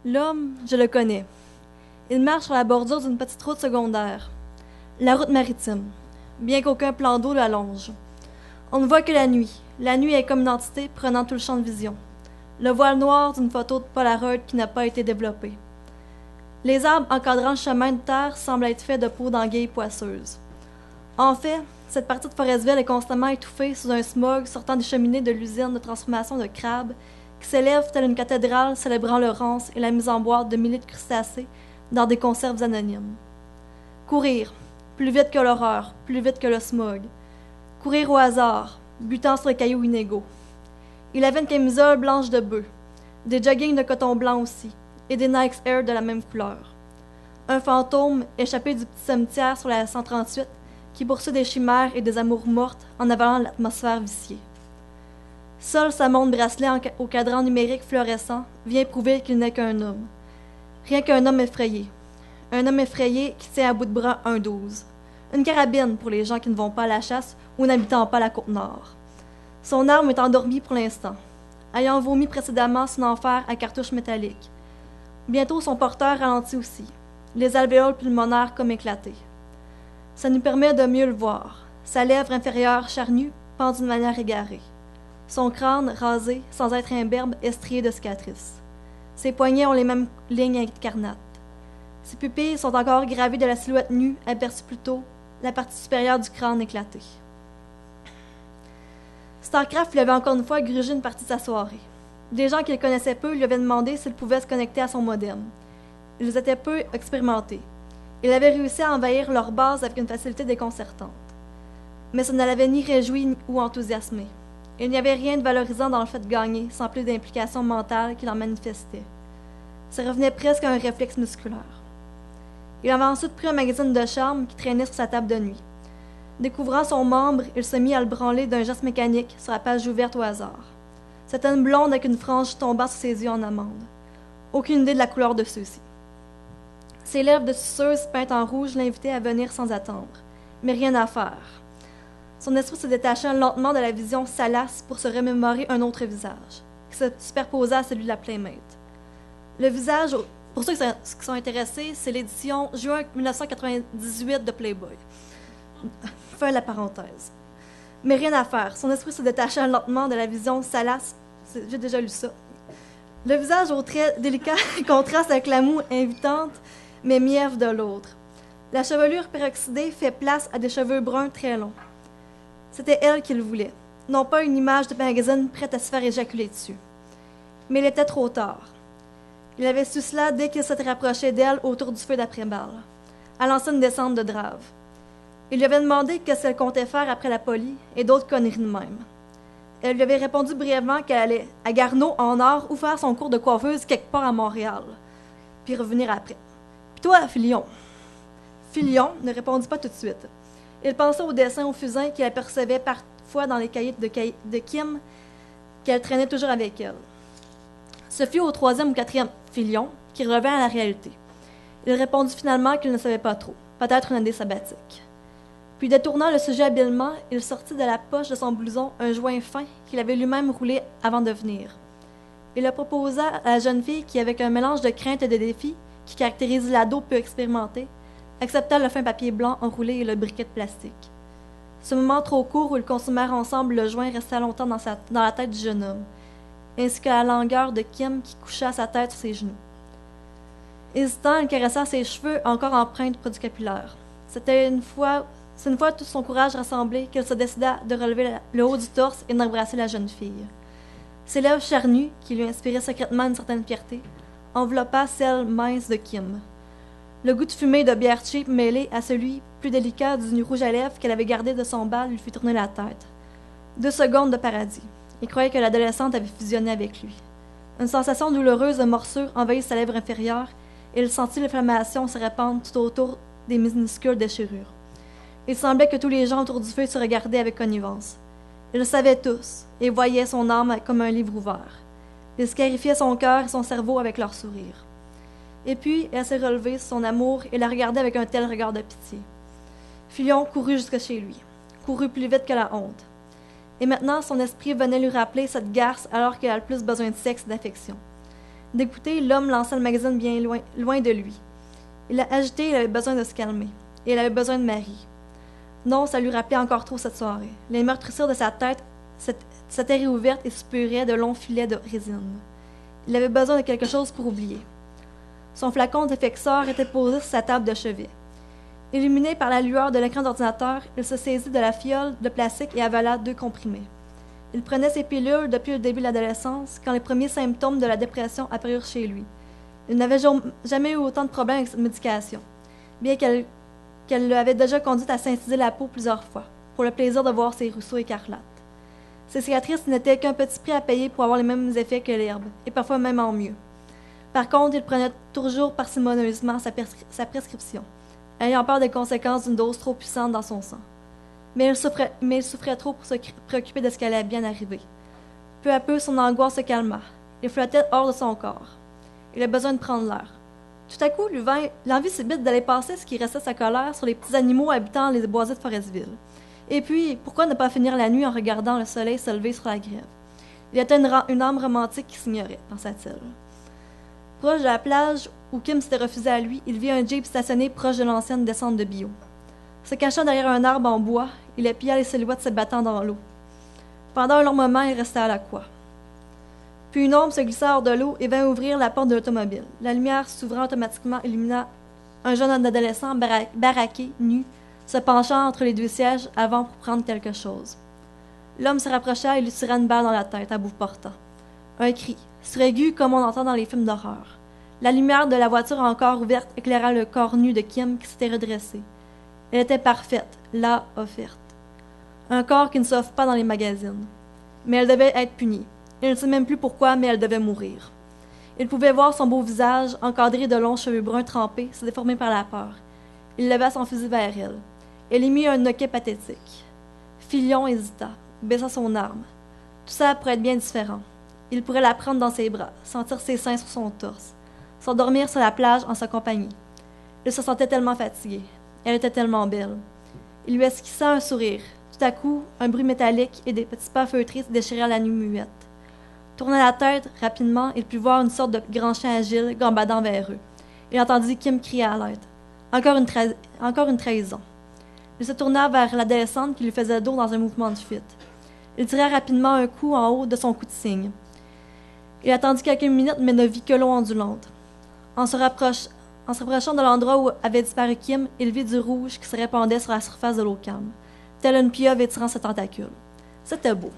L'homme, je le connais. Il marche sur la bordure d'une petite route secondaire. La route maritime, bien qu'aucun plan d'eau la longe. On ne voit que la nuit. La nuit est comme une entité prenant tout le champ de vision. Le voile noir d'une photo de Polaroid qui n'a pas été développée. Les arbres encadrant le chemin de terre semblent être faits de peau d'anguille poisseuse. En fait, cette partie de Forestville est constamment étouffée sous un smog sortant des cheminées de l'usine de transformation de crabes qui s'élève telle une cathédrale célébrant le rance et la mise en boîte de milliers de crustacés dans des conserves anonymes. Courir, plus vite que l'horreur, plus vite que le smog. Courir au hasard, butant sur les cailloux inégaux. Il avait une camisole blanche de bœuf, des joggings de coton blanc aussi, et des Nike Air de la même couleur. Un fantôme échappé du petit cimetière sur la 138 qui poursuit des chimères et des amours mortes en avalant l'atmosphère viciée. Seul sa montre bracelet au cadran numérique fluorescent vient prouver qu'il n'est qu'un homme. Rien qu'un homme effrayé. Un homme effrayé qui tient à bout de bras un 12. Une carabine pour les gens qui ne vont pas à la chasse ou n'habitant pas la Côte-Nord. Son arme est endormie pour l'instant, ayant vomi précédemment son enfer à cartouche métallique. Bientôt son porteur ralentit aussi, les alvéoles pulmonaires comme éclatés. Ça nous permet de mieux le voir, sa lèvre inférieure charnue pend d'une manière égarée. Son crâne, rasé, sans être imberbe, est strié de cicatrices. Ses poignets ont les mêmes lignes incarnates. Ses pupilles sont encore gravées de la silhouette nue aperçue plus tôt, la partie supérieure du crâne éclatée. Starcraft lui avait encore une fois grugé une partie de sa soirée. Des gens qu'il connaissait peu lui avaient demandé s'il pouvait se connecter à son modem. Ils étaient peu expérimentés. Il avait réussi à envahir leur base avec une facilité déconcertante. Mais ça ne l'avait ni réjoui ou enthousiasmé. Il n'y avait rien de valorisant dans le fait de gagner, sans plus d'implication mentale qu'il en manifestait. Ça revenait presque à un réflexe musculaire. Il avait ensuite pris un magazine de charme qui traînait sur sa table de nuit. Découvrant son membre, il se mit à le branler d'un geste mécanique sur la page ouverte au hasard. C'était une blonde avec une frange tombant sur ses yeux en amande. Aucune idée de la couleur de ceux-ci. Ses lèvres de suceuse peintes en rouge l'invitaient à venir sans attendre. Mais rien à faire. Son esprit se détachait lentement de la vision salace pour se remémorer un autre visage, qui se superposait à celui de la Playmate. Le visage, pour ceux qui sont intéressés, c'est l'édition juin 1998 de Playboy. Fin de la parenthèse. Mais rien à faire. Son esprit se détachait lentement de la vision salace. J'ai déjà lu ça. Le visage aux traits délicats contraste avec la moue invitante, mais mièvre de l'autre. La chevelure peroxydée fait place à des cheveux bruns très longs. C'était elle qu'il voulait, non pas une image de magazine prête à se faire éjaculer dessus. Mais il était trop tard. Il avait su cela dès qu'il s'était rapproché d'elle autour du feu d'après-balle, à l'ancienne descente de Drave. Il lui avait demandé qu'est-ce qu'elle comptait faire après la poly et d'autres conneries de même. Elle lui avait répondu brièvement qu'elle allait à Garneau en Nord ou faire son cours de coiffeuse quelque part à Montréal, puis revenir après. Puis toi, Filion? Filion ne répondit pas tout de suite. Il pensait au dessin au fusain qu'il apercevait parfois dans les cahiers de Kim, qu'elle traînait toujours avec elle. Ce fut au 3e ou 4e Filion qui revint à la réalité. Il répondit finalement qu'il ne savait pas trop, peut-être une année sabbatique. Puis détournant le sujet habilement, il sortit de la poche de son blouson un joint fin qu'il avait lui-même roulé avant de venir. Il le proposa à la jeune fille qui, avec un mélange de crainte et de défi qui caractérise l'ado peu expérimenté, accepta le fin papier blanc enroulé et le briquet de plastique. Ce moment trop court où ils consumèrent ensemble le joint resta longtemps dans la tête du jeune homme, ainsi que la langueur de Kim qui coucha sa tête sur ses genoux. Hésitant, il caressa ses cheveux encore empreints de produits capillaires. C'est une fois tout son courage rassemblé qu'elle se décida de relever le haut du torse et d'embrasser la jeune fille. Ses lèvres charnues, qui lui inspiraient secrètement une certaine fierté, enveloppa celles minces de Kim. Le goût de fumée de bière cheap mêlé à celui plus délicat du rouge à lèvres qu'elle avait gardé de son bal lui fit tourner la tête. 2 secondes de paradis. Il croyait que l'adolescente avait fusionné avec lui. Une sensation douloureuse de morsure envahit sa lèvre inférieure et il sentit l'inflammation se répandre tout autour des minuscules déchirures. Il semblait que tous les gens autour du feu se regardaient avec connivence. Ils le savaient tous et voyaient son âme comme un livre ouvert. Ils scarifiaient son cœur et son cerveau avec leur sourire. Et puis, elle s'est relevée sur son amour et la regardait avec un tel regard de pitié. Filion courut jusque chez lui, courut plus vite que la honte. Et maintenant, son esprit venait lui rappeler cette garce alors qu'elle a le plus besoin de sexe et d'affection. Dégoûté, l'homme lança le magazine bien loin de lui. Il a agité, il avait besoin de se calmer. Et il avait besoin de Marie. Non, ça lui rappelait encore trop cette soirée. Les meurtrissures de sa tête s'étaient réouvertes et suppuraient de longs filets de résine. Il avait besoin de quelque chose pour oublier. Son flacon d'effexeur était posé sur sa table de chevet. Illuminé par la lueur de l'écran d'ordinateur, il se saisit de la fiole de plastique et avala 2 comprimés. Il prenait ses pilules depuis le début de l'adolescence, quand les premiers symptômes de la dépression apparurent chez lui. Il n'avait jamais eu autant de problèmes avec cette médication, bien qu'elle l'avait déjà conduit à s'inciser la peau plusieurs fois, pour le plaisir de voir ses ruisseaux écarlates. Ses cicatrices n'étaient qu'un petit prix à payer pour avoir les mêmes effets que l'herbe, et parfois même en mieux. Par contre, il prenait toujours parcimonieusement sa prescription, ayant peur des conséquences d'une dose trop puissante dans son sang. Mais il souffrait trop pour se préoccuper de ce qui allait bien arriver. Peu à peu, son angoisse se calma. Il flottait hors de son corps. Il avait besoin de prendre l'air. Tout à coup, lui vint l'envie subite d'aller passer ce qui restait de sa colère sur les petits animaux habitant les boisés de Forestville. Et puis, pourquoi ne pas finir la nuit en regardant le soleil se lever sur la grève? Il était une âme romantique qui s'ignorait, pensa-t-il. Proche de la plage où Kim s'était refusé à lui, il vit un jeep stationné proche de l'ancienne descente de Bio. Se cachant derrière un arbre en bois, il épia les silhouettes se battant dans l'eau. Pendant un long moment, il restait à la coie. Puis une ombre se glissa hors de l'eau et vint ouvrir la porte de l'automobile. La lumière s'ouvrant automatiquement illumina un jeune adolescent baraqué, nu, se penchant entre les 2 sièges avant pour prendre quelque chose. L'homme se rapprocha et lui tira une balle dans la tête à bout portant. Un cri, suraigu comme on entend dans les films d'horreur. La lumière de la voiture encore ouverte éclaira le corps nu de Kim qui s'était redressé. Elle était parfaite, là, offerte. Un corps qui ne s'offre pas dans les magazines. Mais elle devait être punie. Il ne sait même plus pourquoi, mais elle devait mourir. Il pouvait voir son beau visage, encadré de longs cheveux bruns trempés, se déformer par la peur. Il leva son fusil vers elle. Elle émit un hoquet pathétique. Filion hésita, baissa son arme. Tout ça pourrait être bien différent. Il pourrait la prendre dans ses bras, sentir ses seins sur son torse, s'endormir sur la plage en sa compagnie. Il se sentait tellement fatigué. Elle était tellement belle. Il lui esquissa un sourire. Tout à coup, un bruit métallique et des petits pas feutrés se déchirèrent la nuit muette. Tournant la tête, rapidement, il put voir une sorte de grand chien agile gambadant vers eux. Il entendit Kim crier à l'aide. Encore une trahison. Il se tourna vers l'adolescente qui lui faisait dos dans un mouvement de fuite. Il tira rapidement un coup en haut de son coup de cygne. Il attendit quelques minutes, mais ne vit que l'eau ondulante. En se rapprochant de l'endroit où avait disparu Kim, il vit du rouge qui se répandait sur la surface de l'eau calme, telle une pieuvre étirant ses tentacules. C'était beau.